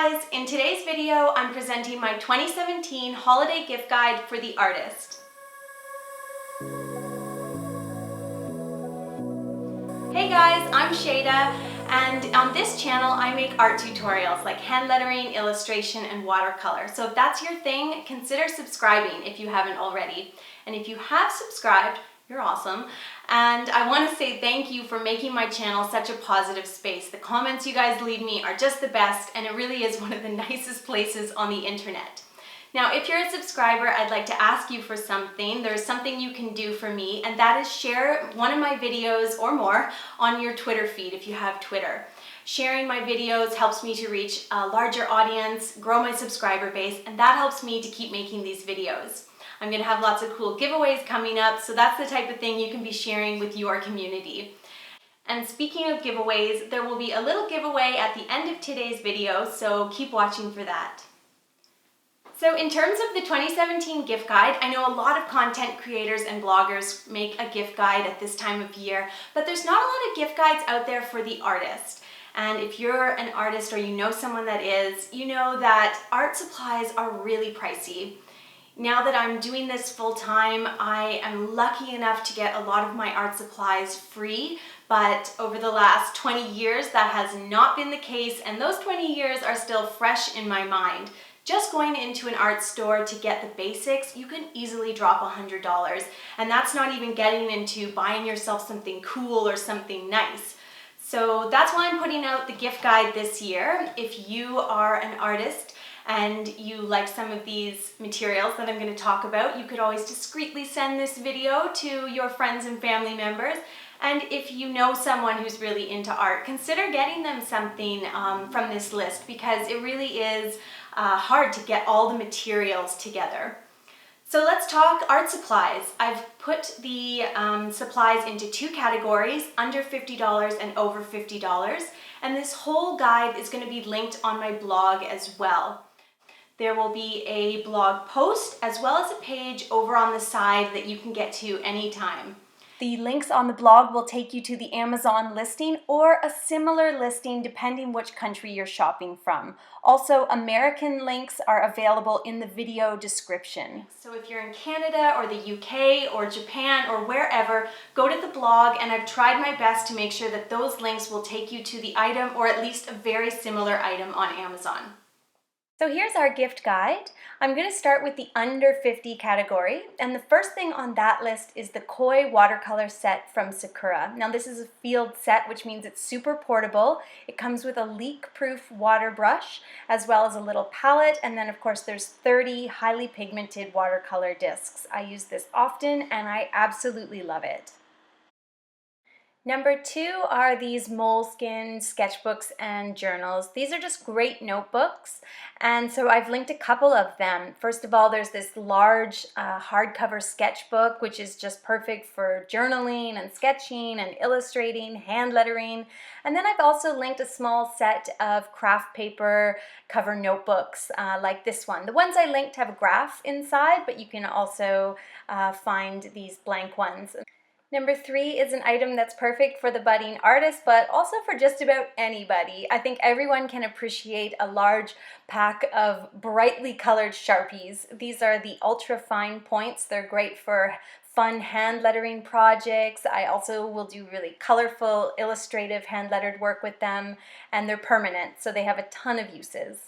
guys! In today's video, I'm presenting my 2017 holiday gift guide for the artist. Hey guys, I'm Shada, and on this channel I make art tutorials like hand lettering, illustration, and watercolor. So if that's your thing, consider subscribing if you haven't already. And if you have subscribed, you're awesome. And I want to say thank you for making my channel such a positive space. The comments you guys leave me are just the best, and it really is one of the nicest places on the internet. Now, if you're a subscriber, I'd like to ask you for something. There's something you can do for me, and that is share one of my videos or more on your Twitter feed if you have Twitter. Sharing my videos helps me to reach a larger audience, grow my subscriber base, and that helps me to keep making these videos. I'm going to have lots of cool giveaways coming up, so that's the type of thing you can be sharing with your community. And speaking of giveaways, there will be a little giveaway at the end of today's video, so keep watching for that. So in terms of the 2017 gift guide, I know a lot of content creators and bloggers make a gift guide at this time of year, but there's not a lot of gift guides out there for the artist. And if you're an artist or you know someone that is, you know that art supplies are really pricey. Now that I'm doing this full time, I am lucky enough to get a lot of my art supplies free, but over the last 20 years that has not been the case, and those 20 years are still fresh in my mind. Just going into an art store to get the basics, you can easily drop $100, and that's not even getting into buying yourself something cool or something nice. So that's why I'm putting out the gift guide this year. If you are an artist and you like some of these materials that I'm going to talk about, you could always discreetly send this video to your friends and family members. And if you know someone who's really into art, consider getting them something from this list, because it really is hard to get all the materials together. So let's talk art supplies. I've put the supplies into two categories, under $50 and over $50. And this whole guide is going to be linked on my blog as well. There will be a blog post as well as a page over on the side that you can get to anytime. The links on the blog will take you to the Amazon listing or a similar listing depending which country you're shopping from. Also, American links are available in the video description. So if you're in Canada or the UK or Japan or wherever, go to the blog, and I've tried my best to make sure that those links will take you to the item or at least a very similar item on Amazon. So here's our gift guide. I'm going to start with the under 50 category, and the first thing on that list is the Koi watercolor set from Sakura. Now this is a field set, which means it's super portable. It comes with a leak-proof water brush as well as a little palette, and then of course there's 30 highly pigmented watercolor discs. I use this often and I absolutely love it. Number two are these MOLESKIN sketchbooks and journals. These are just great notebooks, and so I've linked a couple of them. First of all, there's this large hardcover sketchbook, which is just perfect for journaling and sketching and illustrating, hand lettering. And then I've also linked a small set of craft paper cover notebooks like this one. The ones I linked have a graph inside, but you can also find these blank ones. Number three is an item that's perfect for the budding artist, but also for just about anybody. I think everyone can appreciate a large pack of brightly colored Sharpies. These are the ultra fine points. They're great for fun hand lettering projects. I also will do really colorful, illustrative hand lettered work with them, and they're permanent, so they have a ton of uses.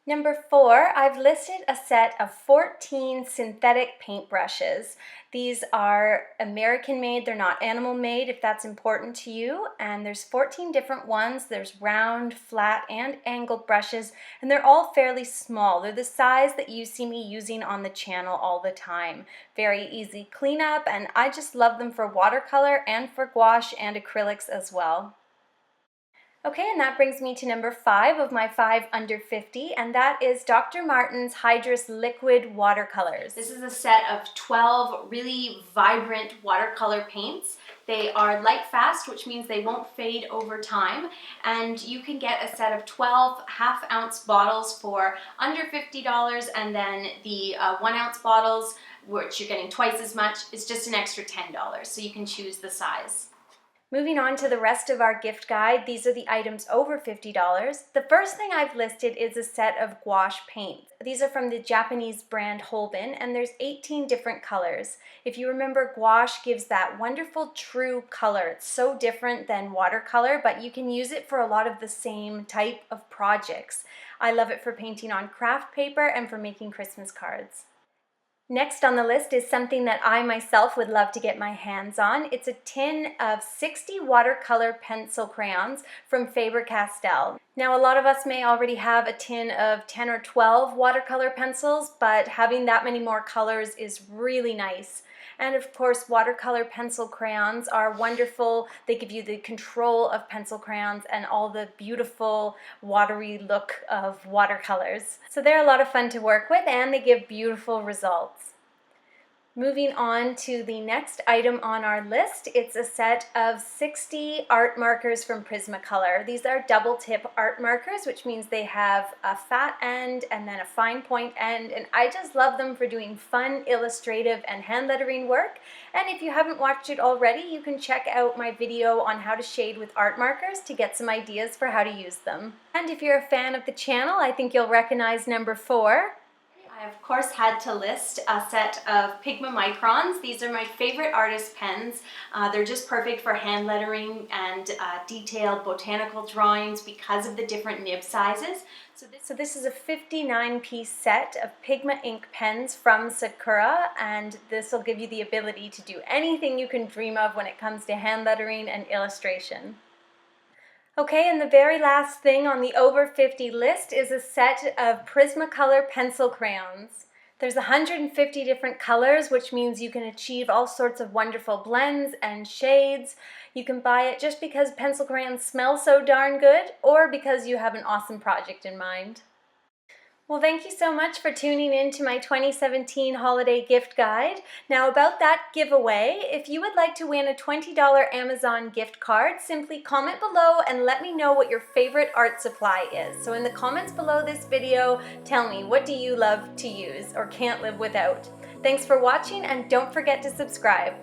Number four, I've listed a set of 14 synthetic paintbrushes. These are American made, they're not animal made if that's important to you. And there's 14 different ones. There's round, flat, and angled brushes, and they're all fairly small. They're the size that you see me using on the channel all the time. Very easy cleanup, and I just love them for watercolor and for gouache and acrylics as well. Okay, and that brings me to number 5 of my 5 under 50, and that is Dr. Martin's HYDRUS liquid watercolors. This is a set of 12 really vibrant watercolor paints. They are light fast, which means they won't fade over time, and you can get a set of 12 half-ounce bottles for under $50, and then the 1-ounce bottles, which you're getting twice as much, is just an extra $10, so you can choose the size. Moving on to the rest of our gift guide, these are the items over $50. The first thing I've listed is a set of gouache paints. These are from the Japanese brand Holben, and there's 18 different colors. If you remember, gouache gives that wonderful true color. It's so different than watercolor, but you can use it for a lot of the same type of projects. I love it for painting on craft paper and for making Christmas cards. Next on the list is something that I myself would love to get my hands on. It's a tin of 60 watercolor pencil crayons from Faber-Castell. Now, a lot of us may already have a tin of 10 or 12 watercolor pencils, but having that many more colors is really nice. And of course, watercolor pencil crayons are wonderful. They give you the control of pencil crayons and all the beautiful watery look of watercolors. So they're a lot of fun to work with, and they give beautiful results. Moving on to the next item on our list, it's a set of 60 art markers from Prismacolor. These are double tip art markers, which means they have a fat end and then a fine point end, and I just love them for doing fun, illustrative, and hand lettering work. And if you haven't watched it already, you can check out my video on how to shade with art markers to get some ideas for how to use them. And if you're a fan of the channel, I think you'll recognize number 4. I of course had to list a set of Pigma Microns. These are my favorite artist pens. They're just perfect for hand lettering and detailed botanical drawings because of the different nib sizes. So this is a 59-piece set of Pigma ink pens from Sakura, and this will give you the ability to do anything you can dream of when it comes to hand lettering and illustration. Okay, and the very last thing on the over 50 list is a set of Prismacolor pencil crayons. There's 150 different colors, which means you can achieve all sorts of wonderful blends and shades. You can buy it just because pencil crayons smell so darn good, or because you have an awesome project in mind. Well, thank you so much for tuning in to my 2017 holiday gift guide. Now about that giveaway, if you would like to win a $20 Amazon gift card, simply comment below and let me know what your favorite art supply is. So in the comments below this video, tell me, what do you love to use or can't live without? Thanks for watching, and don't forget to subscribe.